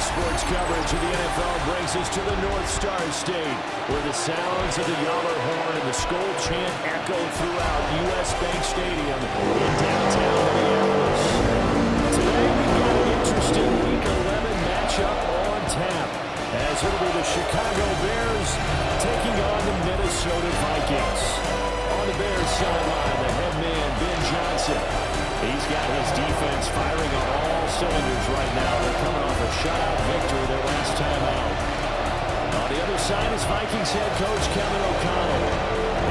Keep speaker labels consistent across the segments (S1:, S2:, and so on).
S1: Sports coverage of the NFL brings us to the North Star State, where the sounds of the Yaller horn and the Skol chant echo throughout U.S. Bank Stadium in downtown Minneapolis. Today we've got an interesting Week 11 matchup on tap, as it'll be the Chicago Bears taking on the Minnesota Vikings. On the Bears sideline, the head man, Ben Johnson. He's got his defense firing on all cylinders right now. They're coming off a shutout victory their last time out. On the other side is Vikings head coach Kevin O'Connell.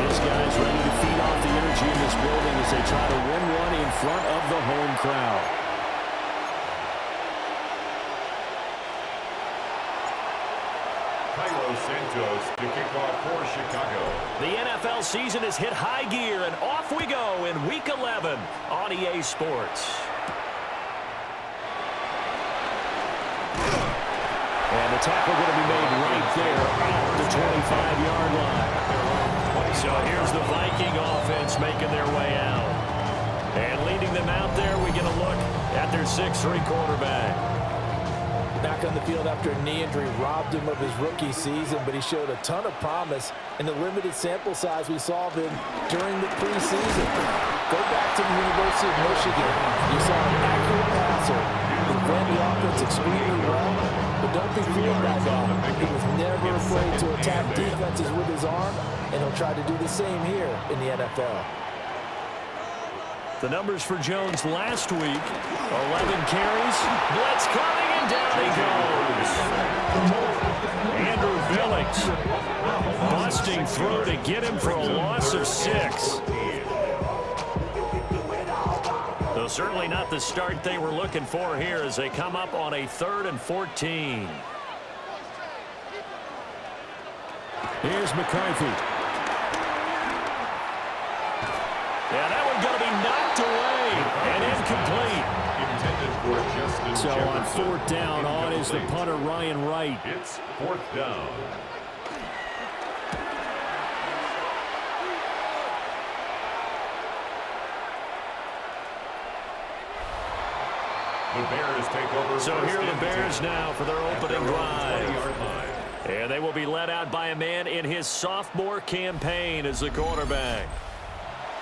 S1: His guys ready to feed off the energy in this building as they try to win one in front of the home crowd.
S2: Santos to kick off for Chicago.
S1: The NFL season has hit high gear, and off we go in Week 11 on EA Sports. And the tackle going to be made right there at the 25-yard line. So here's the Viking offense making their way out. And leading them out there, we get a look at their 6'3" quarterback.
S3: Back on the field after a knee injury robbed him of his rookie season, but he showed a ton of promise in the limited sample size we saw of him during the preseason. Go back to the University of Michigan. You saw an accurate passer who ran the offense extremely well, but don't be fooled by that. He was never afraid to attack defenses with his arm, and he'll try to do the same here in the NFL.
S1: The numbers for Jones last week, 11 carries, blitz coming, and down he goes. Andrew Billings, busting through to get him for a loss of 6. Though certainly not the start they were looking for here as they come up on a 3rd and 14. Here's McCarthy. Yeah, that one's going to be knocked away and incomplete. So on 4th down, on is the punter, Ryan Wright.
S2: It's 4th down. The Bears take over.
S1: So here are the Bears now for their opening drive. And they will be led out by a man in his sophomore campaign as the quarterback.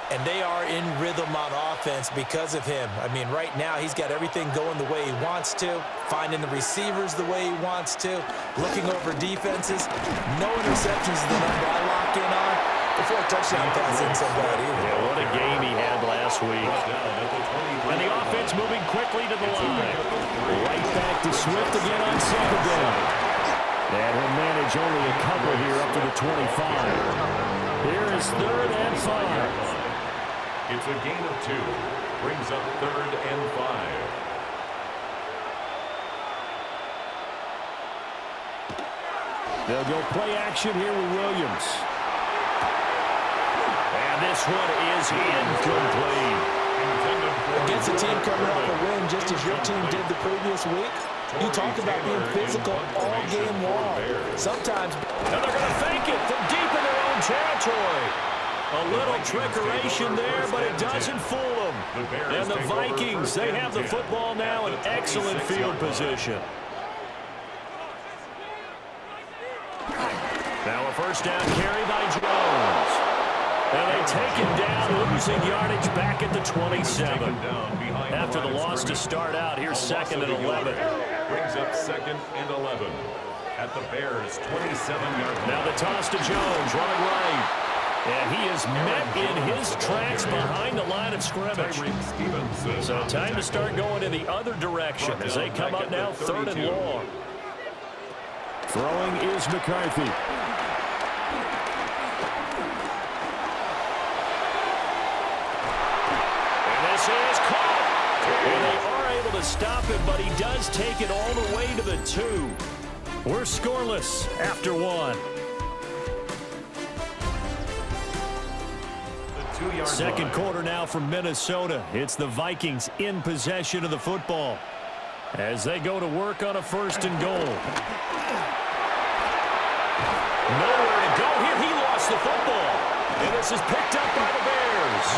S3: And they are in rhythm on offense because of him. I mean, right now he's got everything going the way he wants to, finding the receivers the way he wants to, looking over defenses. No interceptions is the number I lock in on. Before a touchdown pass isn't so bad either.
S1: Yeah, what a game he had last week. And the offense moving quickly to the line. Right back to Swift again on 2nd down. And he'll manage only a couple here up to the 25. Here is 3rd and 5.
S2: It's a gain of 2. Brings up 3rd and 5.
S1: They'll go play action here with Williams. And this one is incomplete.
S3: Against a team coming off a win just as your team did the previous week, you talk about being physical all game long. Sometimes.
S1: And they're going to fake it from deep in their own territory. A little trickeration there, but it doesn't fool them. And the Vikings, they have the football now in excellent field position. Now a 1st down carry by Jones. And they take him down, losing yardage back at the 27. After the loss to start out, here's 2nd and 11.
S2: Brings up 2nd and 11 at the Bears' 27-yard line.
S1: Now the toss to Jones, running right. And he is met in his tracks behind the line of scrimmage. So time to start going in the other direction as they come up now 3rd and long. Throwing is McCarthy. And this is caught. And they are able to stop him, but he does take it all the way to the 2. We're scoreless after 1. 2-yard quarter now from Minnesota. It's the Vikings in possession of the football as they go to work on a 1st and goal. Nowhere to go here. He lost the football. And this is picked up by the Bears.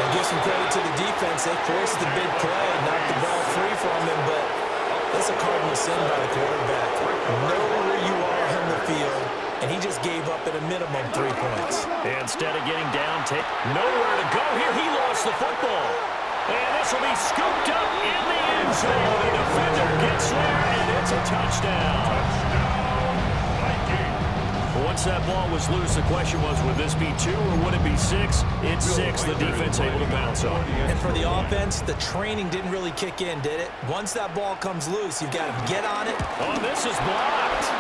S3: And give some credit to the defense. They forced the big play, knocked the ball free from him, but That's a cardinal sin by the quarterback. Know where you are on the field, and he just gave up at a minimum 3 points.
S1: Instead of getting down, nowhere to go here. He lost the football. And this will be scooped up in the end zone. The defender gets there, and it's a touchdown. Once that ball was loose, the question was, would this be 2 or would it be 6? It's 6. The defense able to bounce on.
S3: And for the offense, the training didn't really kick in, did it? Once that ball comes loose, you've got to get on it.
S1: Oh, this is blocked.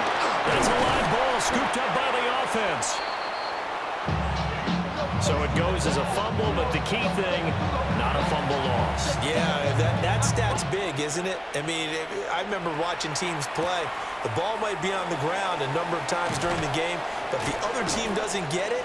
S1: That's a live ball scooped up by the offense. So it goes as a fumble, but the key thing, not a fumble loss.
S3: Yeah, that stat's big, isn't it? I mean, I remember watching teams play. The ball might be on the ground a number of times during the game, but the other team doesn't get it.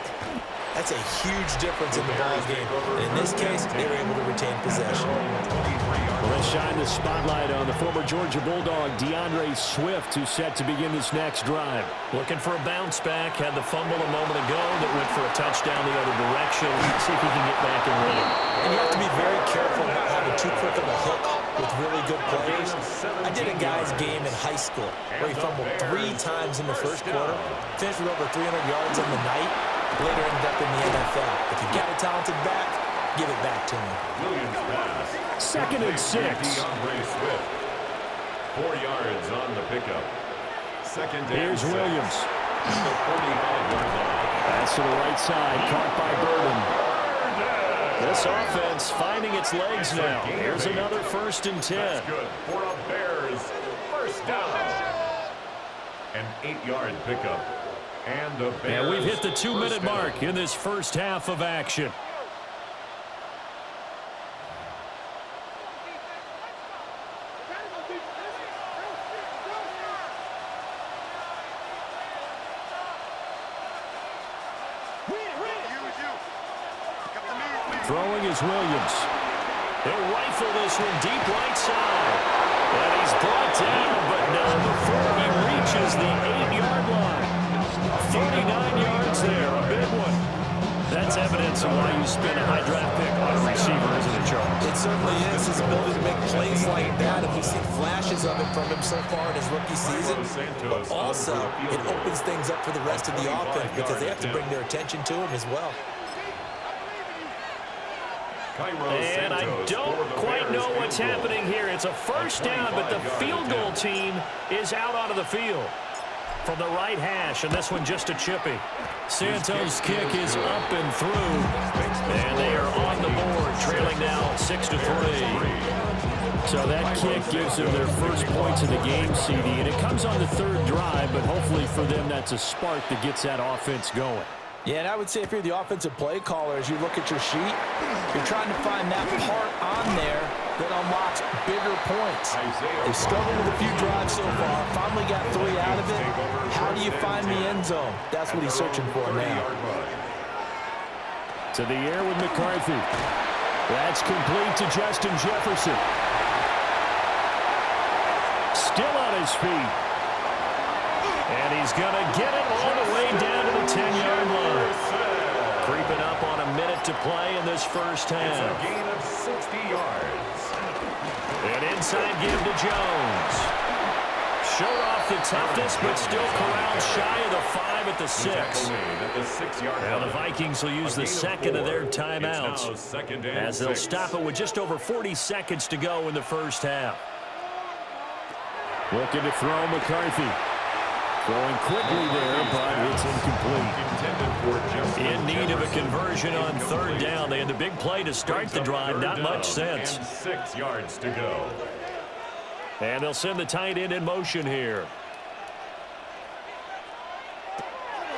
S3: That's a huge difference in the ball game. And in this case, they were able to retain possession.
S1: Well, let's shine the spotlight on the former Georgia Bulldog, DeAndre Swift, who's set to begin this next drive. Looking for a bounce back. Had the fumble a moment ago that went for a touchdown the other direction. See if he can get back and win it.
S3: And you have to be very careful about having too quick of a hook with really good players. I did a guy's game in high school where he fumbled 3 times in the first quarter, finished with over 300 yards on the night, later ended up in the NFL. If you've got a talented back, give it back to him.
S1: 2nd and 6.
S2: DeAndre Swift. 4 yards on the pickup. 2nd and 6.
S1: Here's Williams.
S2: At the 45-yard line.
S1: Pass to the right side, caught by Burden. This offense finding its legs now. Here's another 1st and 10.
S2: That's good for a Bears first down. An 8-yard pickup. And the Bears.
S1: And we've hit the 2-minute mark in this first half of action. Throwing is Williams. He'll rifle this one deep right side. And he's brought down, but not before he reaches the 8-yard line. 39 yards there, a big one. That's evidence of why you spend a high draft pick on a receiver, isn't it, Charles?
S3: It certainly is. His ability to make plays like that, and we've seen flashes of it from him so far in his rookie season. But also, it opens things up for the rest of the offense because they have to bring their attention to him as well.
S1: And I don't quite know what's happening here. It's a first down, but the field goal team is out onto the field from the right hash, and this one just a chippy. Santos' kick is up and through, and they are on the board, trailing now 6-3. So that kick gives them their first points of the game, CD, and it comes on the 3rd drive, but hopefully for them that's a spark that gets that offense going.
S3: Yeah, and I would say if you're the offensive play caller, as you look at your sheet, you're trying to find that part on there that unlocks bigger points. They've struggled with a few drives so far, finally got 3 out of it. How do you find the end zone? That's what he's searching for now.
S1: To the air with McCarthy. That's complete to Justin Jefferson. Still on his feet. And he's going to get it all the way down to the 10-yard line. Creeping up on a minute to play in this first half.
S2: It's a gain of 60 yards.
S1: An inside give to Jones. Showed off the toughness, but still corralled shy of the 5 at the 6. Now the Vikings will use the 2nd of their timeouts as they'll stop it with just over 40 seconds to go in the first half. Looking to throw McCarthy. Throwing quickly there, but it's incomplete. In need of a conversion on 3rd down. They had the big play to start the drive. Not much sense.
S2: And 6 yards to go.
S1: And they'll send the tight end in motion here.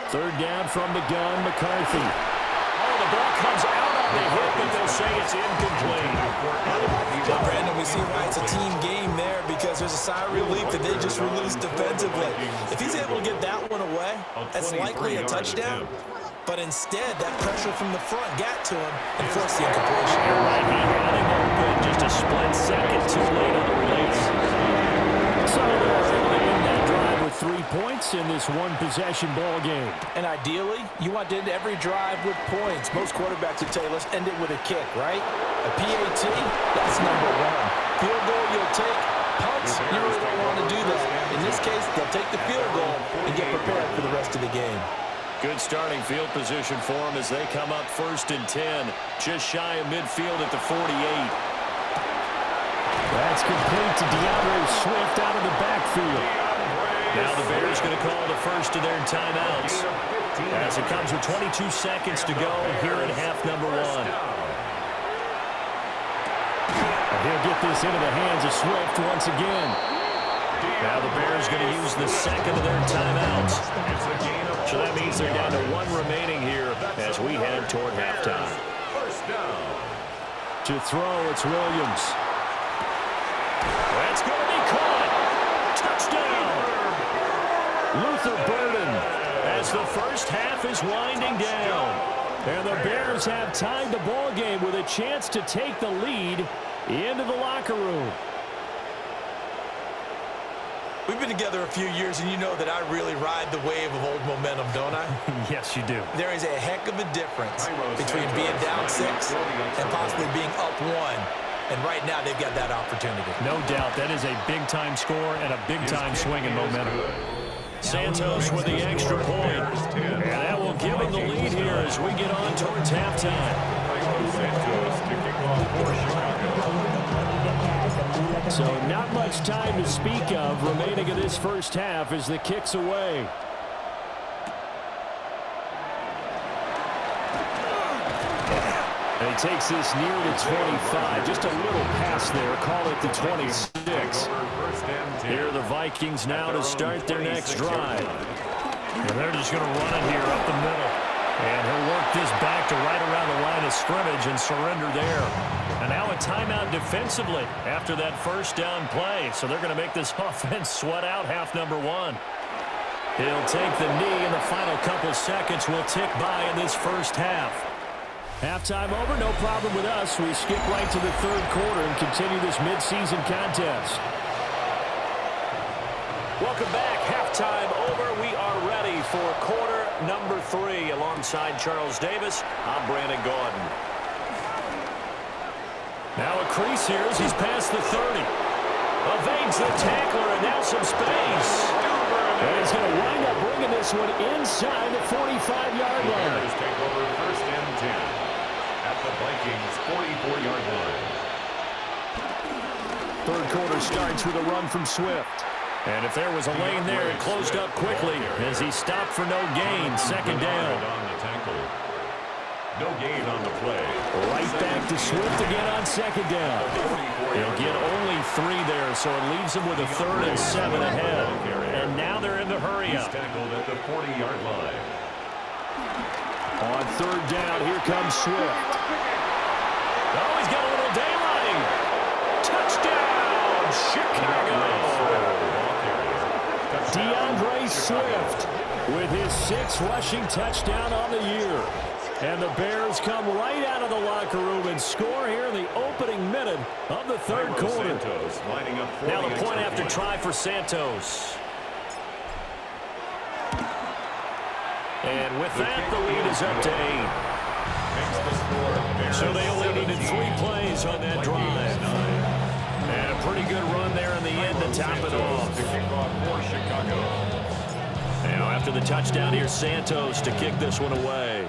S1: 3rd down from the gun, McCarthy. Oh, the ball comes out on the hit, but they'll say it's incomplete.
S3: Well, Brandon, we see why it's a team game there because there's a sigh of relief that they just released defensively. If he's able to get that one away, that's likely a touchdown. But instead, that pressure from the front got to him and forced the incompletion.
S1: You're right, he had him open just a split second too late on the release. So they're able to end that drive with 3 points in this one-possession ball game.
S3: And ideally, you want to end every drive with points. Most quarterbacks would tell you, let's end it with a kick, right? A PAT, that's number 1. Field goal you'll take, punts, you really don't want to do that. In this case, they'll take the field goal and get prepared for the rest of the game.
S1: Good starting field position for them as they come up 1st and 10, just shy of midfield at the 48. That's complete to DeAndre Swift out of the backfield. Now the Bears going to call the first of their timeouts as it comes with 22 seconds to go here in half number 1. He'll get this into the hands of Swift once again. Now the Bears going to use the second of their timeouts. So that means they're down to 1 remaining here as we head toward halftime. To throw, it's Williams. That's going to be caught. Touchdown. Luther Burden as the first half is winding down. And the Bears have tied the ball game with a chance to take the lead into the locker room.
S3: We've been together a few years, and you know that I really ride the wave of old momentum, don't I?
S1: Yes, you do.
S3: There is a heck of a difference between being down 6 and possibly being up 1. And right now, they've got that opportunity.
S1: No doubt. That is a big-time score and a big-time swing in momentum. Santos with the extra point. And that will give him the lead here as we get on towards halftime. So not much time to speak of remaining in this first half as the kick's away. And he takes this near to 25. Just a little pass there. Call it the 26. Here are the Vikings now to start their next drive. And they're just going to run it here up the middle. And he'll work this back to right around the line of scrimmage and surrender there. And now a timeout defensively after that first down play. So they're going to make this offense sweat out half number 1. He'll take the knee, and the final couple seconds will tick by in this first half. Halftime over, no problem with us. We skip right to the third quarter and continue this midseason contest. Welcome back. Halftime over. We are ready for quarter number 3. Alongside Charles Davis, I'm Brandon Gaudin. Now a crease here as he's past the 30. Evades the tackler, and now some space. And he's going to wind up bringing this one inside the 45-yard line.
S2: Take over 1st and 10 at the Vikings 44-yard line.
S1: Third quarter starts with a run from Swift. And if there was a lane there, it closed up quickly as he stopped for no gain. Second down.
S2: On the tackle. No gain on the play.
S1: Right back to Swift again on second down. He'll get only 3 there, so it leaves him with a 3rd and 7 ahead. And now they're in the hurry up.
S2: He's tackled at the 40-yard line.
S1: On third down, here comes Swift. Oh, he's got a little daylight. Touchdown, Chicago. DeAndre Swift with his 6th rushing touchdown on the year. And the Bears come right out of the locker room and score here in the opening minute of the third quarter. Now the point after try for Santos. And with that, the lead is up to 8. So they only needed 3 plays on that drive. And a pretty good run there in the end to top it off. Now after the touchdown, here's Santos to kick this one away.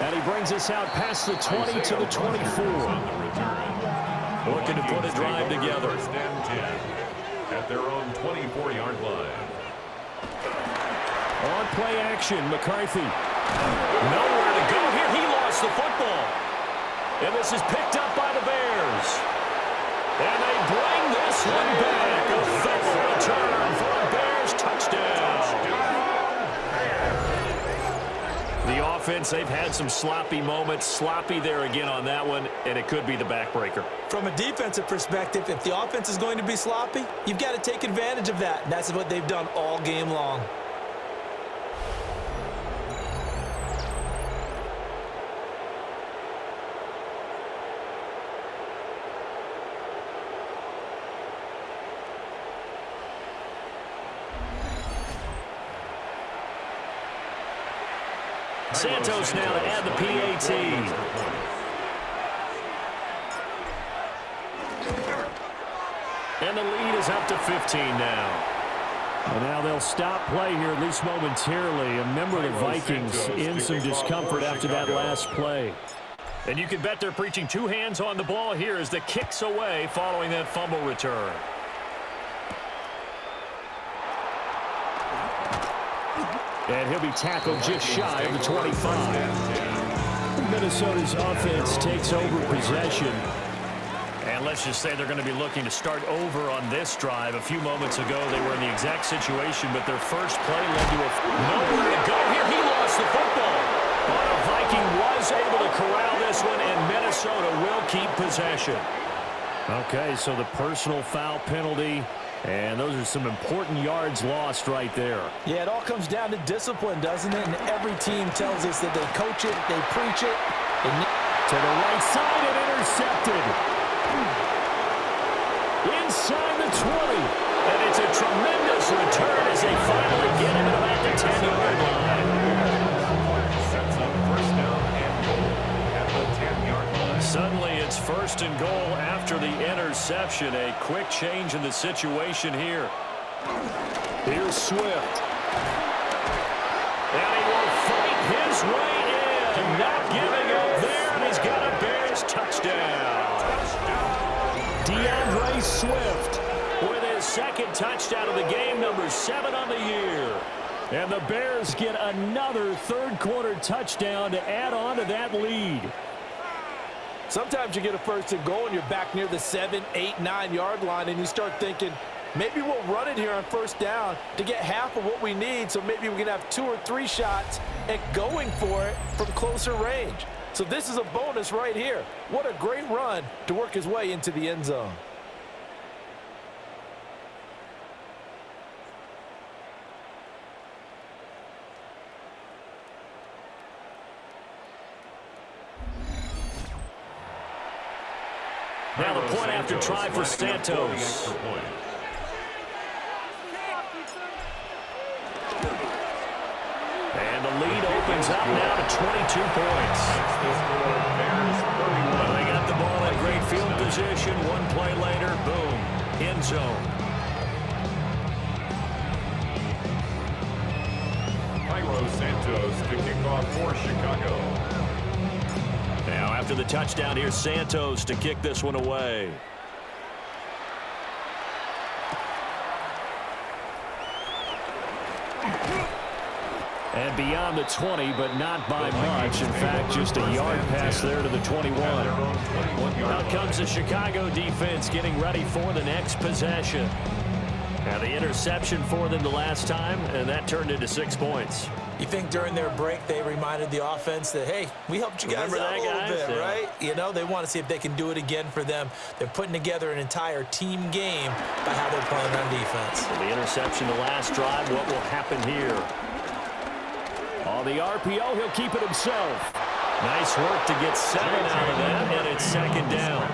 S1: And he brings us out past the 20 to the 24. Looking to put a drive together.
S2: 1st and 10 at their own 24-yard line.
S1: On play action, McCarthy. Nowhere to go here. He lost the football. And this is picked up by the Bears. And they bring this one back. A fifth return for a Bears touchdown. The offense, they've had some sloppy moments. Sloppy there again on that one, and it could be the backbreaker.
S3: From a defensive perspective, if the offense is going to be sloppy, you've got to take advantage of that. And that's what they've done all game long.
S1: Santos now to add the PAT. And the lead is up to 15 now. And now they'll stop play here, at least momentarily. A member of the Vikings in some discomfort after that last play. And you can bet they're preaching two hands on the ball here as the kick's away following that fumble return. And he'll be tackled just shy of the 25. Minnesota's offense takes over possession. And let's just say they're going to be looking to start over on this drive. A few moments ago, they were in the exact situation, but their first play led to nowhere to go here. He lost the football. But a Viking was able to corral this one, and Minnesota will keep possession. Okay, so the personal foul penalty, and those are some important yards lost right there.
S3: Yeah, it all comes down to discipline, doesn't it? And every team tells us that they coach it, they preach it.
S1: To the right side and intercepted. Inside the 20. And it's a tremendous return as they finally get him at about the 10-yard line.
S2: Sets up first down and goal at the 10-yard line. Suddenly
S1: It's first and goal after the interception. A quick change in the situation here. Here's Swift. And he will fight his way in. Not giving up there, and he's got a Bears touchdown. DeAndre Swift with his second touchdown of the game, number 7 on the year. And the Bears get another third-quarter touchdown to add on to that lead.
S3: Sometimes you get a first and goal and you're back near the 7, 8, 9-yard line, and you start thinking, maybe we'll run it here on first down to get half of what we need, so maybe we can have 2 or 3 shots at going for it from closer range. So this is a bonus right here. What a great run to work his way into the end zone.
S1: Now the point after try for Santos. And the lead opens up now to 22 points. Well, they got the ball in great field position. One play later, boom, end zone.
S2: Santos to kick off for Chicago.
S1: Now after the touchdown, here's Santos to kick this one away. And beyond the 20, but not by much. In fact, just a yard pass there to the 21. Now comes the Chicago defense getting ready for the next possession. Now the interception for them the last time, and that turned into 6 points.
S3: You think during their break they reminded the offense that, hey, we helped you guys out a little bit, right? You know, they want to see if they can do it again for them. They're putting together an entire team game by how they're playing on defense.
S1: So the interception the last drive, what will happen here? On the RPO, he'll keep it himself. Nice work to get 7 out of that, and it's second down.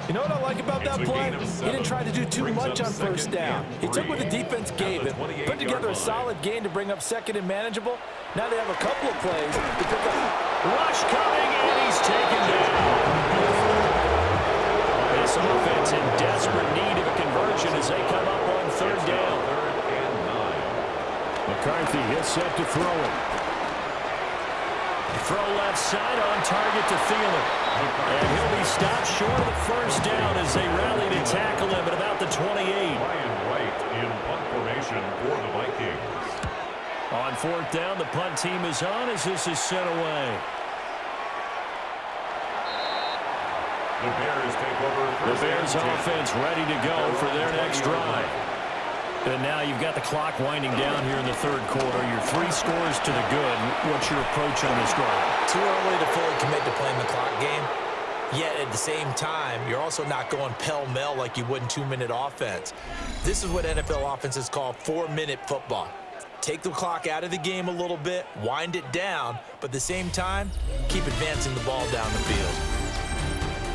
S3: You know what I like about that play? He didn't try to do too much on first down. He took what the defense gave him, put together a solid gain to bring up second and manageable. Now they have a couple of plays to pick up.
S1: Rush coming, and he's taken down. This offense in desperate need of a conversion as they come up on third down. McCarthy is set to throw it. Throw left side on target to Thielen. And he'll be stopped short of the first down as they rally to tackle him at about the 28.
S2: Ryan Wright in punt formation for the Vikings.
S1: On fourth down, the punt team is on as this is sent away.
S2: The Bears take over.
S1: The Bears offense ready to go for their next drive. And now you've got the clock winding down here in the third quarter. You're 3 scores to the good. What's your approach on this drive?
S3: Too early to fully commit to playing the clock game. Yet at the same time, you're also not going pell-mell like you would in 2-minute offense. This is what NFL offenses call 4-minute football. Take the clock out of the game a little bit, wind it down, but at the same time, keep advancing the ball down the field.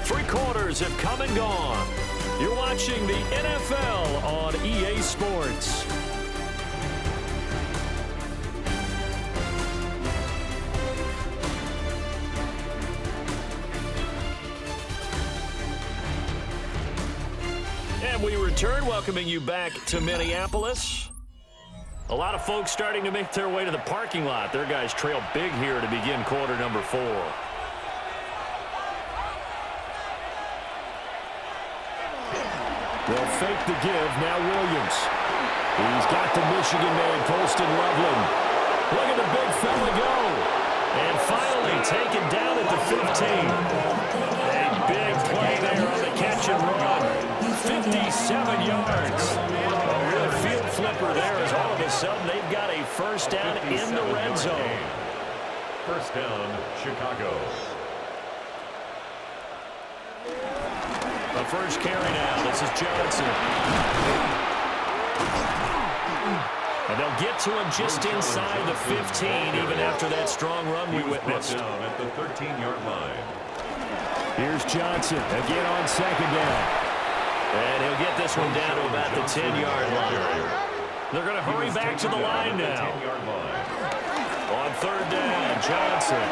S1: 3 quarters have come and gone. You're watching the NFL on EA Sports. And we return, welcoming you back to Minneapolis. A lot of folks starting to make their way to the parking lot. Their guys trail big here to begin quarter number 4.
S3: They'll fake the give. Now Williams. He's got the Michigan man, Colston Loveland. Look at the big fella go.
S1: And finally taken down at the 15. A big play there on the catch and run. 57 yards. A real field flipper there as all of a sudden they've got a first down in the red zone.
S2: First down, Chicago.
S1: The first carry now. This is Johnson. And they'll get to him just inside the 15, even after that strong run we witnessed.
S2: Down at the 13-yard line.
S1: Here's Johnson again on second down. And he'll get this one down to about the 10-yard line. They're going to hurry back to the line now. On third down, Johnson.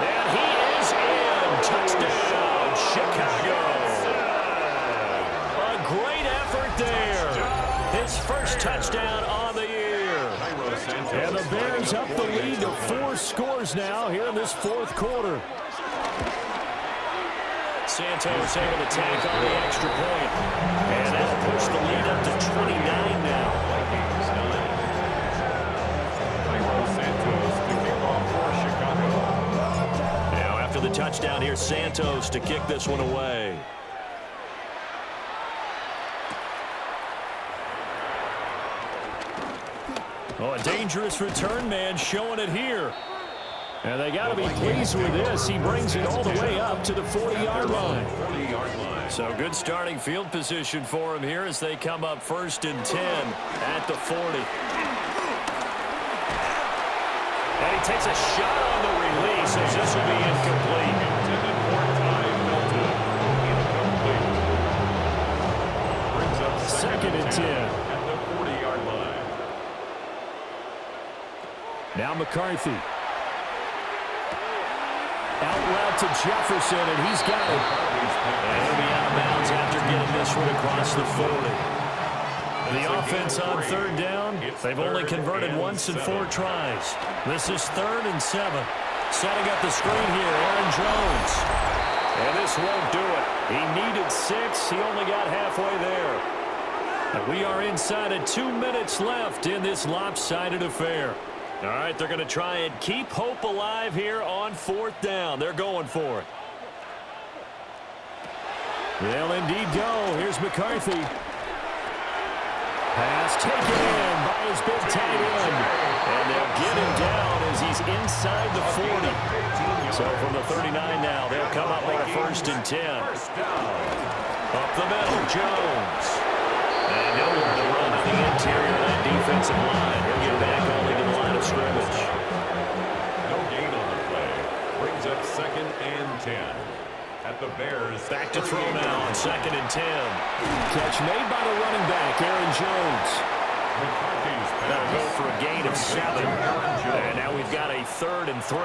S1: And he is in. Touchdown, Chicago. A great effort there. His first touchdown on the year.
S3: And the Bears up the lead to 4 scores now here in this fourth quarter.
S1: Santos able to tack on the extra point. And that'll push the lead up to 29 now.
S2: Vikings 9. Santos to kick off for Chicago.
S1: Now after the touchdown here, Santos to kick this one away. Oh, a dangerous return man showing it here. And they got to be pleased with this. He brings it all the way up to the 40-yard line. So good starting field position for him here as they come up first and 10 at the 40. And he takes a shot on the release as this will be incomplete.
S2: Intended for time, Milton. Incomplete. Brings up
S3: Second and 10.
S2: At the 40-yard line.
S3: Now McCarthy. Out route to Jefferson, and he's got it.
S1: And he'll be out of bounds after getting this one across the 40. The offense on third down, they've only converted once in 4 tries. This is 3rd and 7. Setting up the screen here, Aaron Jones. And this won't do it. He needed 6. He only got halfway there. And we are inside of 2 minutes left in this lopsided affair. All right, they're going to try and keep hope alive here on 4th down. They're going for it.
S3: They'll indeed go. Here's McCarthy. Pass taken in by his big tight end.
S1: And they'll get him down as he's inside the 40. So from the 39 now, they'll come up on a 1st and 10. Up the middle, Jones. And nowhere to run on the interior of that defensive line. He'll get back only to the line of scrimmage.
S2: No gain on the play. Brings up 2nd and 10. At the Bears.
S1: Back to throw now on 2nd and 10.
S3: Catch made by the running back, Aaron Jones.
S2: McCarthy's pass.
S1: That'll go for a gain of 7. And now we've got a 3rd and 3.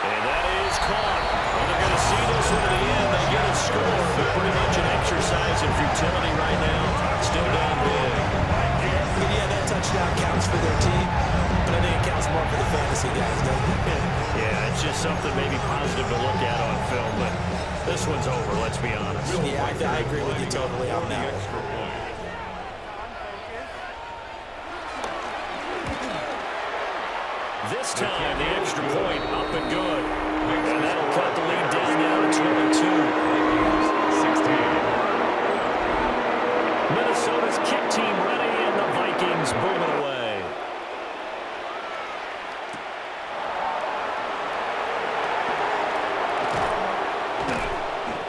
S1: And that is caught. Well, they're going to see this one to the end. They get a score. They're pretty much an exercise in futility right now. Still down big.
S4: Yeah, that touchdown counts for their team, but I think it counts more for the fantasy guys, doesn't it?
S1: Yeah, it's just something maybe positive to look at on film, but this one's over, let's be honest.
S4: Yeah, I agree with you totally on that.
S2: Extra point.
S1: This time, the extra point up and good. And that'll cut the lead down now to 22. Minnesota's kick team ready, and the Vikings boom it away.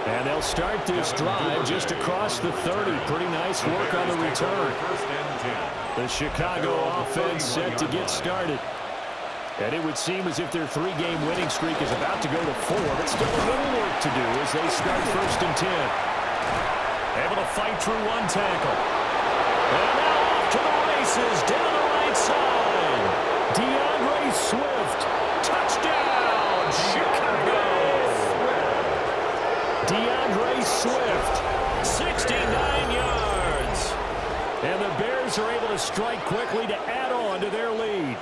S3: And they'll start this drive just across the 30. Pretty nice work on the return.
S2: 1st and 10.
S3: The Chicago offense set to get started. And it would seem as if their 3-game winning streak is about to go to 4, but still a little work to do as they start 1st and 10.
S1: Able to fight through one tackle. And now off to the races down the right side.
S3: DeAndre Swift.
S1: Touchdown, Chicago. Bears are able to strike quickly to add on to their lead.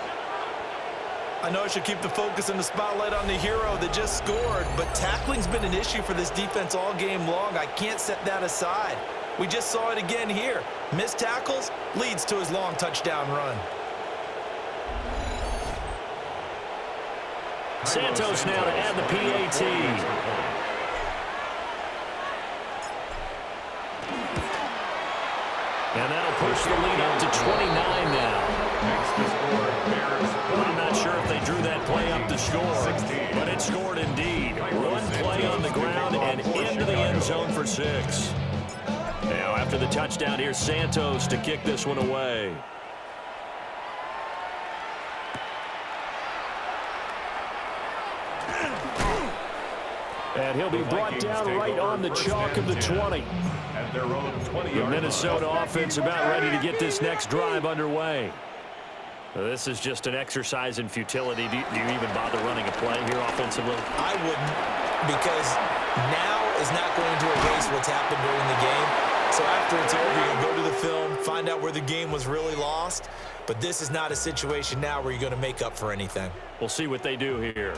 S3: I know I should keep the focus and the spotlight on the hero that just scored, but tackling's been an issue for this defense all game long. I can't set that aside. We just saw it again here. Missed tackles leads to his long touchdown run.
S1: Santos now to add the PAT. And that'll push the lead up to 29 now. I'm not sure if they drew that play up to score, but it scored indeed. One play on the ground and into the end zone for 6. Now after the touchdown, here's Santos to kick this one away. And he'll be brought down right on the chalk of the 20. The Minnesota offense about ready to get this next drive underway. This is just an exercise in futility. Do you even bother running a play here offensively?
S3: I wouldn't, because now is not going to erase what's happened during the game. So after it's over, you'll go to the film, find out where the game was really lost. But this is not a situation now where you're going to make up for anything.
S1: We'll see what they do here.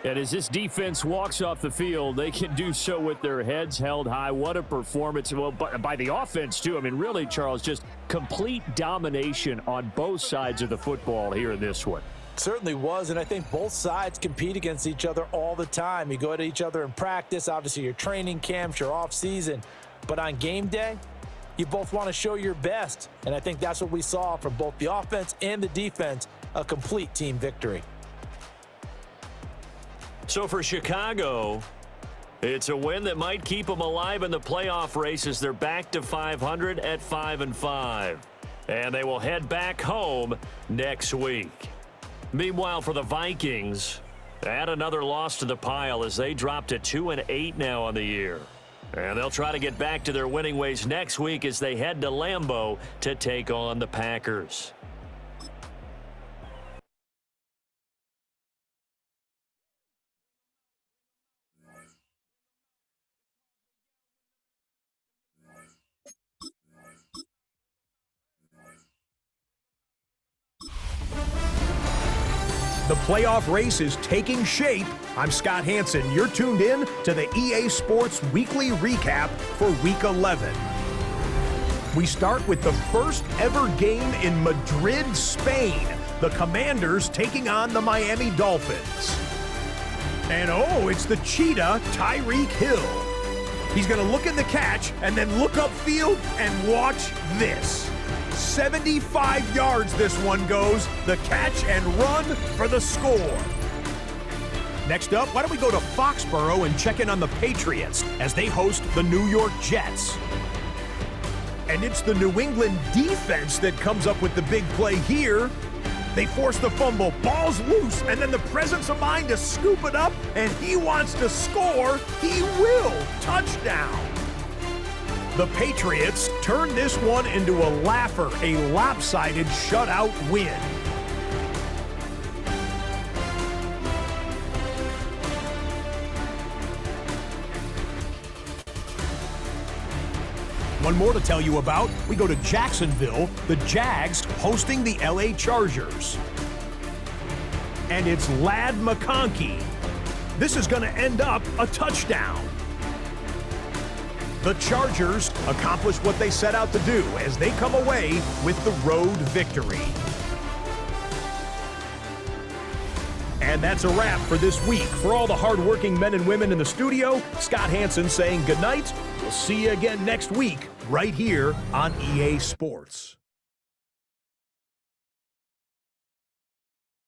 S1: And as this defense walks off the field, they can do so with their heads held high. What a performance. Well, by the offense, too. I mean, really, Charles, just complete domination on both sides of the football here in this one.
S3: Certainly was, and I think both sides compete against each other all the time. You go at each other in practice, obviously your training camps, your off-season. But on game day, you both want to show your best. And I think that's what we saw from both the offense and the defense, a complete team victory.
S1: So for Chicago, it's a win that might keep them alive in the playoff race as they're back to 500 at 5-5. And they will head back home next week. Meanwhile, for the Vikings, add another loss to the pile as they drop to 2-8 now on the year. And they'll try to get back to their winning ways next week as they head to Lambeau to take on the Packers.
S5: The playoff race is taking shape. I'm Scott Hansen. You're tuned in to the EA Sports Weekly Recap for Week 11. We start with the first ever game in Madrid, Spain. The Commanders taking on the Miami Dolphins. And oh, it's the cheetah, Tyreek Hill. He's going to look in the catch and then look upfield and watch this. 75 yards this one goes, the catch and run for the score. Next up, why don't we go to Foxborough and check in on the Patriots as they host the New York Jets. And it's the New England defense that comes up with the big play here. They force the fumble, ball's loose, and then the presence of mind to scoop it up, and he wants to score. He will. Touchdown. The Patriots turn this one into a laugher, a lopsided shutout win. One more to tell you about. We go to Jacksonville, the Jags hosting the LA Chargers. And it's Ladd McConkey. This is going to end up a touchdown. The Chargers accomplish what they set out to do as they come away with the road victory. And that's a wrap for this week. For all the hardworking men and women in the studio, Scott Hansen saying goodnight. We'll see you again next week right here on EA Sports.